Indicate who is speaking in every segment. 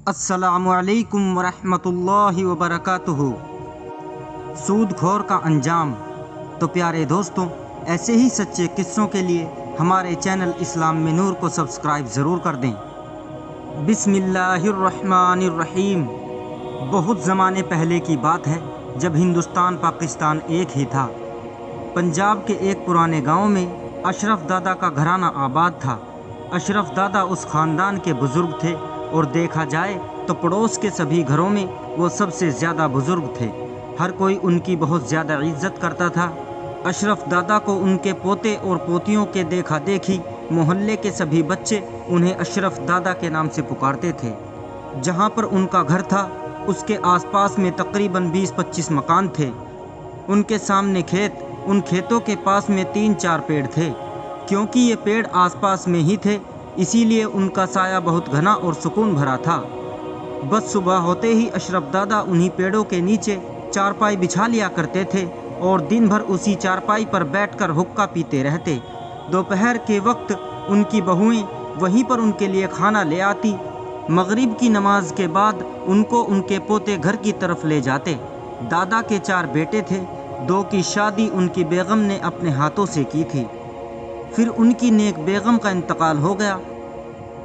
Speaker 1: अस्सलामु अलैकुम वरहमतुल्लाहि वबरकातुहू। सूद खोर का अंजाम। तो प्यारे दोस्तों, ऐसे ही सच्चे किस्सों के लिए हमारे चैनल इस्लाम में नूर को सब्सक्राइब ज़रूर कर दें। बिस्मिल्लाहिर्रहमानिर्रहीम। बहुत ज़माने पहले की बात है, जब हिंदुस्तान पाकिस्तान एक ही था। पंजाब के एक पुराने गांव में अशरफ दादा का घराना आबाद था। अशरफ दादा उस ख़ानदान के बुज़ुर्ग थे और देखा जाए तो पड़ोस के सभी घरों में वो सबसे ज़्यादा बुज़ुर्ग थे। हर कोई उनकी बहुत ज़्यादा इज्जत करता था। अशरफ दादा को उनके पोते और पोतियों के देखा देखी मोहल्ले के सभी बच्चे उन्हें अशरफ दादा के नाम से पुकारते थे। जहाँ पर उनका घर था उसके आसपास में तकरीबन 20-25 मकान थे। उनके सामने खेत, उन खेतों के पास में 3-4 पेड़ थे। क्योंकि ये पेड़ आसपास में ही थे, इसीलिए उनका साया बहुत घना और सुकून भरा था। बस सुबह होते ही अशरफ दादा उन्हीं पेड़ों के नीचे चारपाई बिछा लिया करते थे और दिन भर उसी चारपाई पर बैठकर हुक्का पीते रहते। दोपहर के वक्त उनकी बहुएं वहीं पर उनके लिए खाना ले आती। मगरिब की नमाज के बाद उनको उनके पोते घर की तरफ ले जाते। दादा के 4 बेटे थे। 2 की शादी उनकी बेगम ने अपने हाथों से की थी। फिर उनकी नेक बेगम का इंतकाल हो गया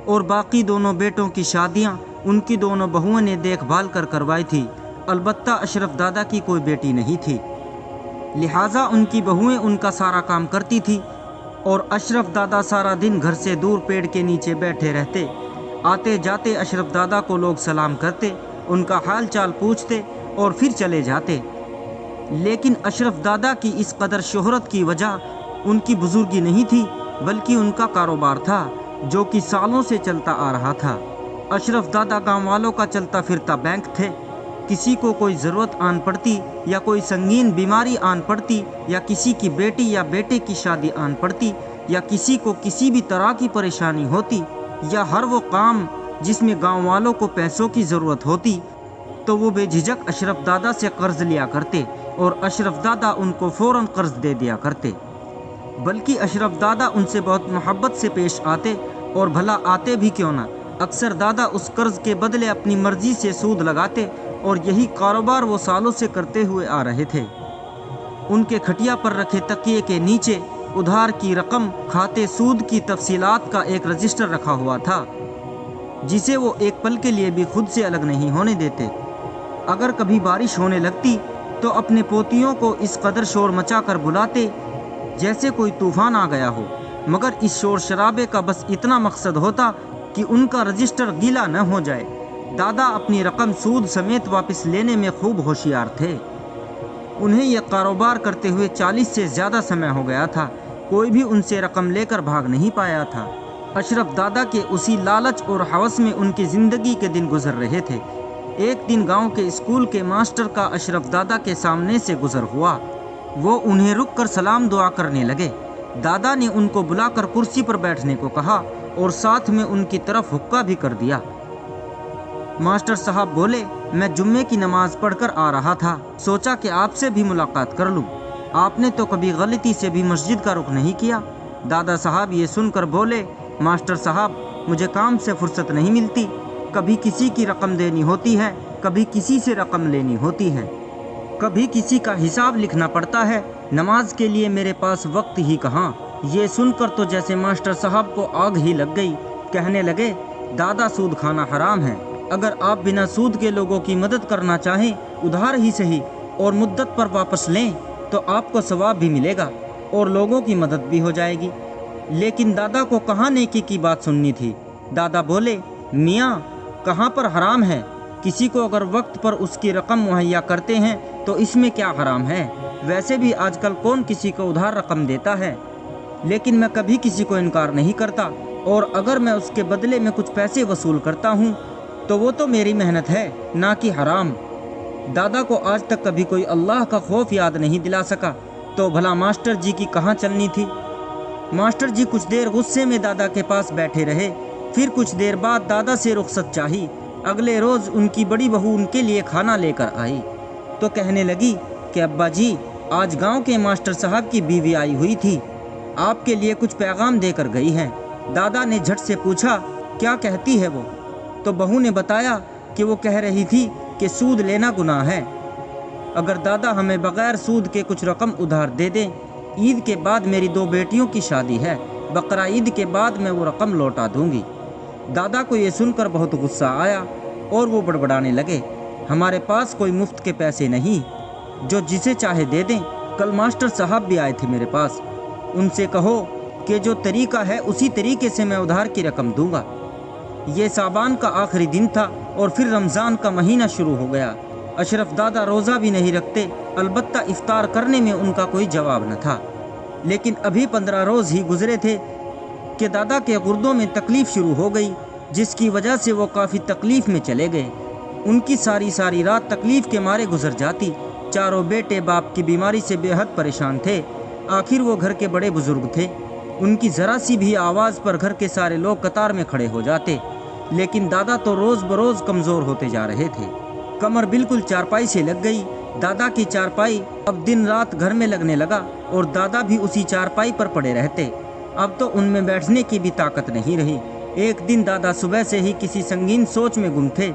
Speaker 1: और बाकी दोनों बेटों की शादियां उनकी दोनों बहुओं ने देखभाल कर करवाई थी। अलबत्ता अशरफ दादा की कोई बेटी नहीं थी, लिहाजा उनकी बहुएं उनका सारा काम करती थी और अशरफ दादा सारा दिन घर से दूर पेड़ के नीचे बैठे रहते। आते जाते अशरफ दादा को लोग सलाम करते, उनका हाल चाल पूछते और फिर चले जाते। लेकिन अशरफ दादा की इस कदर शोहरत की वजह उनकी बुजुर्गी नहीं थी, बल्कि उनका कारोबार था जो कि सालों से चलता आ रहा था। अशरफ दादा गांव वालों का चलता फिरता बैंक थे। किसी को कोई ज़रूरत आन पड़ती या कोई संगीन बीमारी आन पड़ती या किसी की बेटी या बेटे की शादी आन पड़ती या किसी को किसी भी तरह की परेशानी होती या हर वो काम जिसमें गांव वालों को पैसों की ज़रूरत होती, तो वो बेझिझक अशरफ दादा से कर्ज लिया करते और अशरफ दादा उनको फ़ौरन कर्ज दे दिया करते। बल्कि अशरफ दादा उनसे बहुत मोहब्बत से पेश आते और भला आते भी क्यों ना, अक्सर दादा उस कर्ज के बदले अपनी मर्जी से सूद लगाते और यही कारोबार वो सालों से करते हुए आ रहे थे। उनके खटिया पर रखे तकिए के नीचे उधार की रकम, खाते सूद की तफसीलात का एक रजिस्टर रखा हुआ था, जिसे वो एक पल के लिए भी खुद से अलग नहीं होने देते। अगर कभी बारिश होने लगती तो अपने पोतियों को इस कदर शोर मचा कर बुलाते जैसे कोई तूफान आ गया हो, मगर इस शोर शराबे का बस इतना मकसद होता कि उनका रजिस्टर गीला न हो जाए। दादा अपनी रकम सूद समेत वापस लेने में खूब होशियार थे। उन्हें यह कारोबार करते हुए 40 से ज़्यादा समय हो गया था। कोई भी उनसे रकम लेकर भाग नहीं पाया था। अशरफ दादा के उसी लालच और हवस में उनकी ज़िंदगी के दिन गुजर रहे थे। एक दिन गांव के स्कूल के मास्टर का अशरफ दादा के सामने से गुजर हुआ। वो उन्हें रुक कर सलाम दुआ करने लगे। दादा ने उनको बुलाकर कुर्सी पर बैठने को कहा और साथ में उनकी तरफ हुक्का भी कर दिया। मास्टर साहब बोले, मैं जुम्मे की नमाज पढ़कर आ रहा था, सोचा कि आपसे भी मुलाकात कर लूं। आपने तो कभी गलती से भी मस्जिद का रुख नहीं किया। दादा साहब ये सुनकर बोले, मास्टर साहब, मुझे काम से फुर्सत नहीं मिलती। कभी किसी की रकम देनी होती है, कभी किसी से रकम लेनी होती है, कभी किसी का हिसाब लिखना पड़ता है। नमाज के लिए मेरे पास वक्त ही कहाँ। ये सुनकर तो जैसे मास्टर साहब को आग ही लग गई। कहने लगे, दादा, सूद खाना हराम है। अगर आप बिना सूद के लोगों की मदद करना चाहें, उधार ही सही और मुद्दत पर वापस लें, तो आपको सवाब भी मिलेगा और लोगों की मदद भी हो जाएगी। लेकिन दादा को कहाँ नेकी की बात सुननी थी। दादा बोले, मियाँ, कहाँ पर हराम है। किसी को अगर वक्त पर उसकी रकम मुहैया करते हैं तो इसमें क्या हराम है। वैसे भी आजकल कौन किसी को उधार रकम देता है। लेकिन मैं कभी किसी को इनकार नहीं करता और अगर मैं उसके बदले में कुछ पैसे वसूल करता हूँ तो वो तो मेरी मेहनत है, ना कि हराम। दादा को आज तक कभी कोई अल्लाह का खौफ याद नहीं दिला सका, तो भला मास्टर जी की कहाँ चलनी थी। मास्टर जी कुछ देर गुस्से में दादा के पास बैठे रहे। फिर कुछ देर बाद दादा से रुखसत चाही। अगले रोज़ उनकी बड़ी बहू उनके लिए खाना लेकर आई तो कहने लगी कि अब्बा जी, आज गांव के मास्टर साहब की बीवी आई हुई थी, आपके लिए कुछ पैगाम देकर गई हैं। दादा ने झट से पूछा, क्या कहती है वो। تو بہو نے بتایا کہ وہ کہہ رہی تھی کہ سود لینا گناہ ہے، اگر دادا ہمیں بغیر سود کے کچھ رقم ادھار دے دیں، عید کے بعد میری 2 بیٹیوں کی شادی ہے، بقرہ عید کے بعد میں وہ رقم لوٹا دوں گی۔ دادا کو یہ سن کر بہت غصہ آیا اور وہ بڑبڑانے لگے، ہمارے پاس کوئی مفت کے پیسے نہیں جو جسے چاہے دے دیں، کل ماسٹر صاحب بھی آئے تھے میرے پاس، ان سے کہو کہ جو طریقہ ہے اسی طریقے سے میں ادھار کی رقم دوں گا۔ یہ شعبان کا آخری دن تھا اور پھر رمضان کا مہینہ شروع ہو گیا۔ اشرف دادا روزہ بھی نہیں رکھتے، البتہ افطار کرنے میں ان کا کوئی جواب نہ تھا، لیکن ابھی 15 روز ہی گزرے تھے کہ دادا کے گردوں میں تکلیف شروع ہو گئی، جس کی وجہ سے وہ کافی تکلیف میں چلے گئے۔ ان کی ساری رات تکلیف کے مارے گزر جاتی۔ چاروں بیٹے باپ کی بیماری سے بے حد پریشان تھے، آخر وہ گھر کے بڑے بزرگ تھے، ان کی ذرا سی بھی آواز پر گھر کے سارے لوگ قطار میں کھڑے ہو جاتے، لیکن دادا تو روز بروز کمزور ہوتے جا رہے تھے۔ کمر بالکل چارپائی سے لگ گئی، دادا کی چارپائی اب دن رات گھر میں لگنے لگا اور دادا بھی اسی چارپائی پر پڑے رہتے، اب تو ان میں بیٹھنے کی بھی طاقت نہیں رہی۔ ایک دن دادا صبح سے ہی کسی سنگین سوچ میں گم تھے۔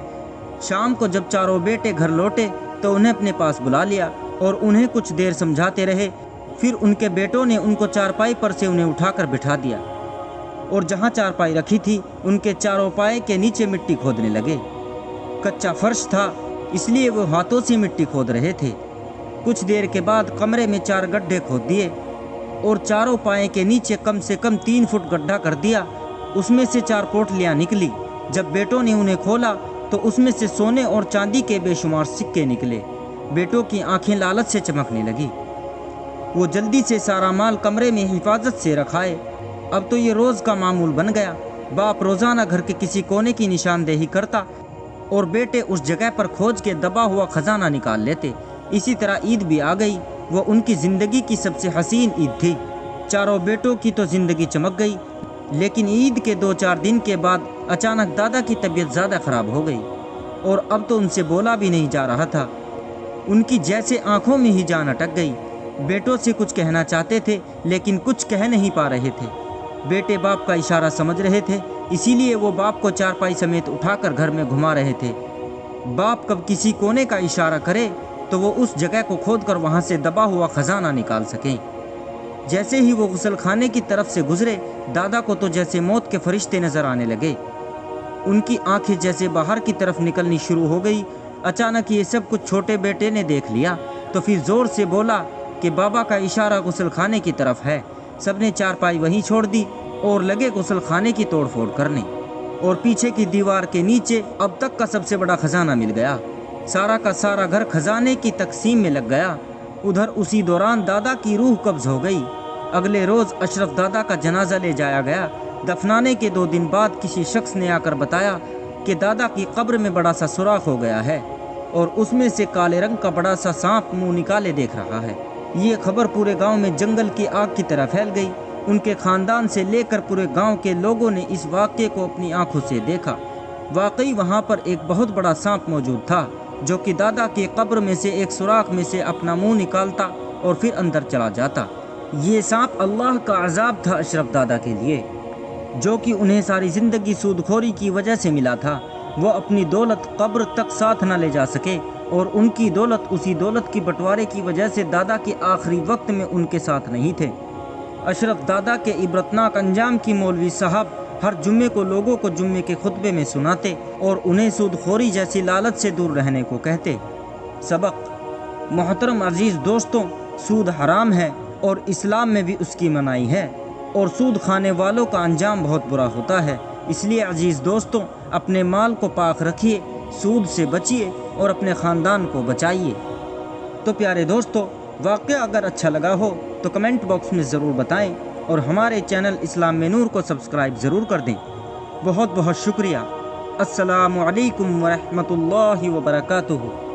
Speaker 1: شام کو جب چاروں بیٹے گھر لوٹے تو انہیں اپنے پاس بلا لیا اور انہیں کچھ دیر سمجھاتے رہے، پھر ان کے بیٹوں نے ان کو چارپائی پر سے انہیں اٹھا کر بٹھا دیا اور جہاں چارپائی رکھی تھی ان کے چاروں پائے کے نیچے مٹی کھودنے لگے۔ کچا فرش تھا اس لیے وہ ہاتھوں سے مٹی کھود رہے تھے۔ کچھ دیر کے بعد کمرے میں 4 گڈھے کھود دیے اور چاروں پائے کے نیچے کم سے کم 3 فٹ گڈھا کر دیا، اس میں سے 4 پوٹلیاں نکلی۔ جب بیٹوں نے انہیں کھولا تو اس میں سے سونے اور چاندی کے بے شمار سکے نکلے۔ بیٹوں کی آنکھیں لالچ سے چمکنے لگی، وہ جلدی سے سارا مال کمرے میں حفاظت سے رکھائے۔ اب تو یہ روز کا معمول بن گیا، باپ روزانہ گھر کے کسی کونے کی نشاندہی کرتا اور بیٹے اس جگہ پر کھوج کے دبا ہوا خزانہ نکال لیتے۔ اسی طرح عید بھی آ گئی، وہ ان کی زندگی کی سب سے حسین عید تھی۔ چاروں بیٹوں کی تو زندگی چمک گئی، لیکن عید کے 2-4 دن کے بعد اچانک دادا کی طبیعت زیادہ خراب ہو گئی اور اب تو ان سے بولا بھی نہیں جا رہا تھا، ان کی جیسے آنکھوں میں ہی جان اٹک گئی۔ بیٹوں سے کچھ کہنا چاہتے تھے لیکن کچھ کہہ نہیں پا رہے تھے۔ بیٹے باپ کا اشارہ سمجھ رہے تھے، اسی لیے وہ باپ کو چارپائی سمیت اٹھا کر گھر میں گھما رہے تھے۔ باپ کب کسی کونے کا اشارہ کرے تو وہ اس جگہ کو کھود کر وہاں سے دبا ہوا خزانہ نکال سکیں۔ جیسے ہی وہ غسل خانے کی طرف سے گزرے، دادا کو تو جیسے موت کے فرشتے نظر آنے لگے، ان کی آنکھیں جیسے باہر کی طرف نکلنی شروع ہو گئی۔ اچانک یہ سب کچھ چھوٹے بیٹے نے دیکھ لیا تو پھر زور سے بولا کہ بابا کا اشارہ غسل خانے کی طرف ہے۔ سب نے چارپائی وہیں چھوڑ دی اور لگے غسل خانے کی توڑ پھوڑ کرنے، اور پیچھے کی دیوار کے نیچے اب تک کا سب سے بڑا خزانہ مل گیا۔ سارا کا سارا گھر خزانے کی تقسیم میں لگ گیا۔ ادھر اسی دوران دادا کی روح قبض ہو گئی۔ اگلے روز اشرف دادا کا جنازہ لے جایا گیا۔ دفنانے کے 2 دن بعد کسی شخص نے آ کر بتایا کہ دادا کی قبر میں بڑا سا سوراخ ہو گیا ہے اور اس میں سے کالے رنگ کا بڑا سا سانپ منہ نکالے دیکھ رہا ہے۔ یہ خبر پورے گاؤں میں جنگل کی آگ کی طرح پھیل گئی۔ ان کے خاندان سے لے کر پورے گاؤں کے لوگوں نے اس واقعے کو اپنی آنکھوں سے دیکھا۔ واقعی وہاں پر ایک بہت بڑا سانپ موجود تھا جو کہ دادا کی قبر میں سے ایک سوراخ میں سے اپنا منہ نکالتا اور پھر اندر چلا جاتا۔ یہ سانپ اللہ کا عذاب تھا اشرف دادا کے لیے، جو کہ انہیں ساری زندگی سود خوری کی وجہ سے ملا تھا۔ وہ اپنی دولت قبر تک ساتھ نہ لے جا سکے اور ان کی دولت اسی دولت کی بٹوارے کی وجہ سے دادا کے آخری وقت میں ان کے ساتھ نہیں تھے۔ اشرف دادا کے عبرتناک انجام کی مولوی صاحب ہر جمعے کو لوگوں کو جمعے کے خطبے میں سناتے اور انہیں سود خوری جیسی لالچ سے دور رہنے کو کہتے۔ سبق: محترم عزیز دوستوں، سود حرام ہے اور اسلام میں بھی اس کی منائی ہے، اور سود کھانے والوں کا انجام بہت برا ہوتا ہے۔ اس لیے عزیز دوستوں، اپنے مال کو پاک رکھیے، سود سے بچیے اور اپنے خاندان کو بچائیے۔ تو پیارے دوستوں، واقعہ اگر اچھا لگا ہو تو کمنٹ باکس میں ضرور بتائیں اور ہمارے چینل اسلام میں نور کو سبسکرائب ضرور کر دیں۔ بہت بہت شکریہ۔ السلام علیکم ورحمۃ اللہ وبرکاتہ۔